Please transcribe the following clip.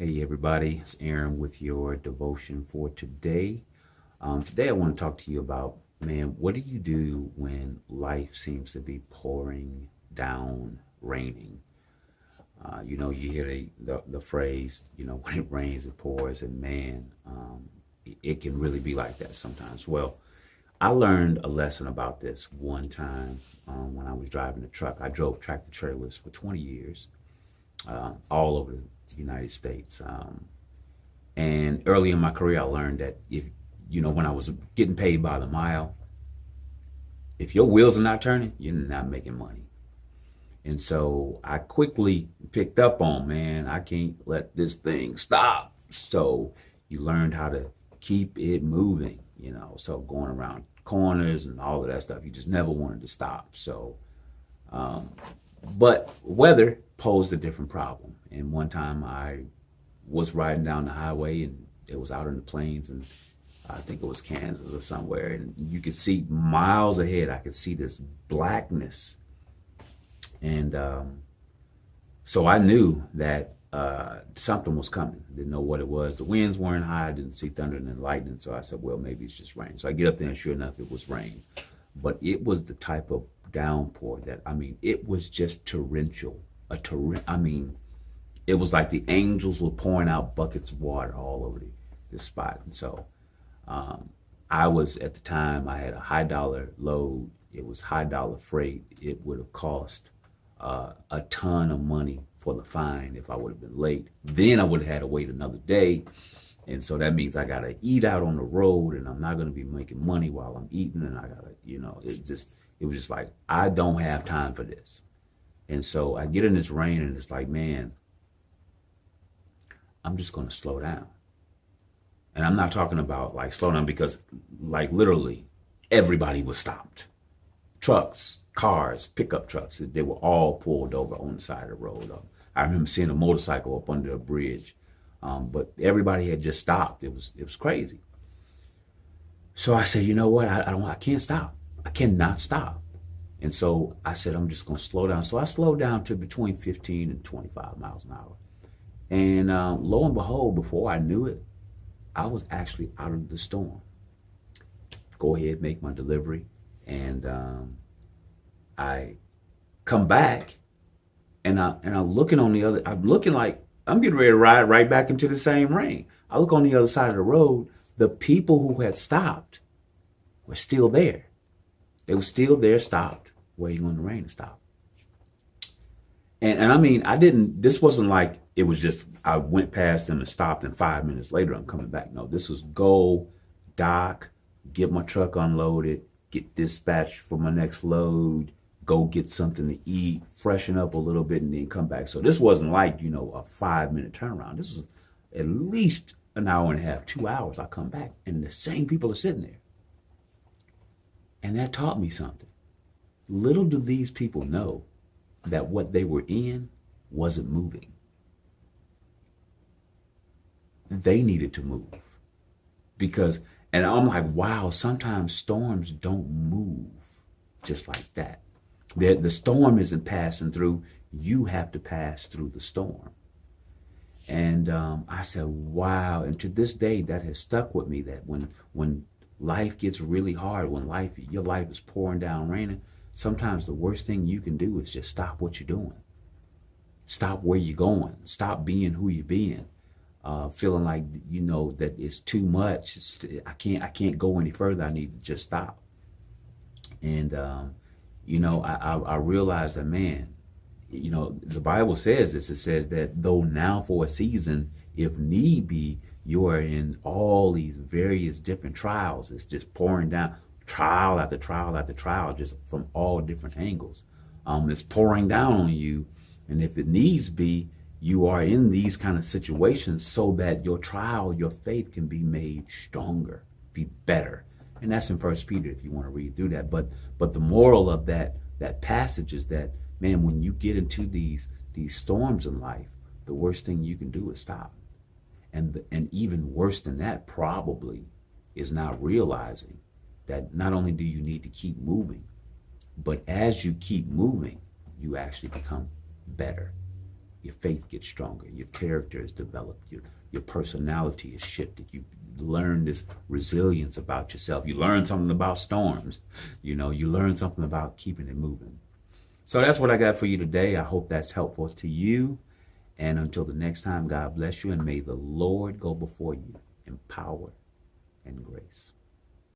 Hey everybody, it's Aaron with your devotion for today. Today I want to talk to you about, man, what do you do when life seems to be pouring down, raining? You hear the phrase, when it rains, it pours, and man, it can really be like that sometimes. Well, I learned a lesson about this one time when I was driving a truck. I drove tractor trailers for 20 years, all over the United States. And early in my career, I learned that when I was getting paid by the mile, if your wheels are not turning, you're not making money. And so I quickly picked up on, man, I can't let this thing stop. So you learned how to keep it moving, so going around corners and all of that stuff, you just never wanted to stop. So, but weather posed a different problem. And one time I was riding down the highway and it was out in the plains, and I think it was Kansas or somewhere, and you could see miles ahead. I could see this blackness, and so I knew that something was coming. Didn't know what it was. The winds weren't high. I didn't see thunder and lightning, so I said, well, maybe it's just rain. So I get up there, and sure enough, it was rain. But it was the type of downpour that, it was just torrential. It was like the angels were pouring out buckets of water all over this spot. And so I was, at the time, I had a high dollar load. It was high dollar freight. It would have cost a ton of money for the fine if I would have been late. Then I would have had to wait another day. And so that means I got to eat out on the road, and I'm not going to be making money while I'm eating. And I got to, it was just like, I don't have time for this. And so I get in this rain, and it's like, man, I'm just going to slow down. And I'm not talking about like slow down because like literally everybody was stopped. Trucks, cars, pickup trucks, they were all pulled over on the side of the road. I remember seeing a motorcycle up under a bridge, but everybody had just stopped. It was crazy. So I said, you know what? I can't stop. I cannot stop. And so I said, I'm just going to slow down. So I slowed down to between 15 and 25 miles an hour. And lo and behold, before I knew it, I was actually out of the storm. Go ahead, make my delivery. And I come back, and I'm looking on the other, I'm looking like I'm getting ready to ride right back into the same rain. I look on the other side of the road, the people who had stopped were still there. They were still there, stopped, waiting on the rain to stop. And this wasn't like it was just, I went past them and stopped, and 5 minutes later I'm coming back. No, this was go, dock, get my truck unloaded, get dispatched for my next load, go get something to eat, freshen up a little bit, and then come back. So this wasn't like, a 5 minute turnaround. This was at least an hour and a half, 2 hours. I come back, and the same people are sitting there. And that taught me something. Little do these people know that what they were in wasn't moving. They needed to move. And I'm like, wow, sometimes storms don't move just like that. The storm isn't passing through. You have to pass through the storm. And I said, wow. And to this day, that has stuck with me, that when life gets really hard, when your life is pouring down raining, sometimes the worst thing you can do is just stop what you're doing. Stop where you're going. Stop being who you're being. Feeling like, that it's too much. I can't go any further. I need to just stop. And, I realized that, man, the Bible says this. It says that though now for a season, if need be, you are in all these various different trials. It's just pouring down, trial after trial after trial, just from all different angles. It's pouring down on you. And if it needs be, you are in these kind of situations so that your trial, your faith can be made stronger, be better. And that's in First Peter if you want to read through that. But the moral of that passage is that, man, when you get into these storms in life, the worst thing you can do is stop. And even worse than that probably is not realizing that not only do you need to keep moving, but as you keep moving, you actually become better. your faith gets stronger, your character is developed, your personality is shifted. You learn this resilience about yourself. You learn something about storms. You learn something about keeping it moving. So that's what I got for you today. I hope that's helpful to you. And until the next time, God bless you, and may the Lord go before you in power and grace.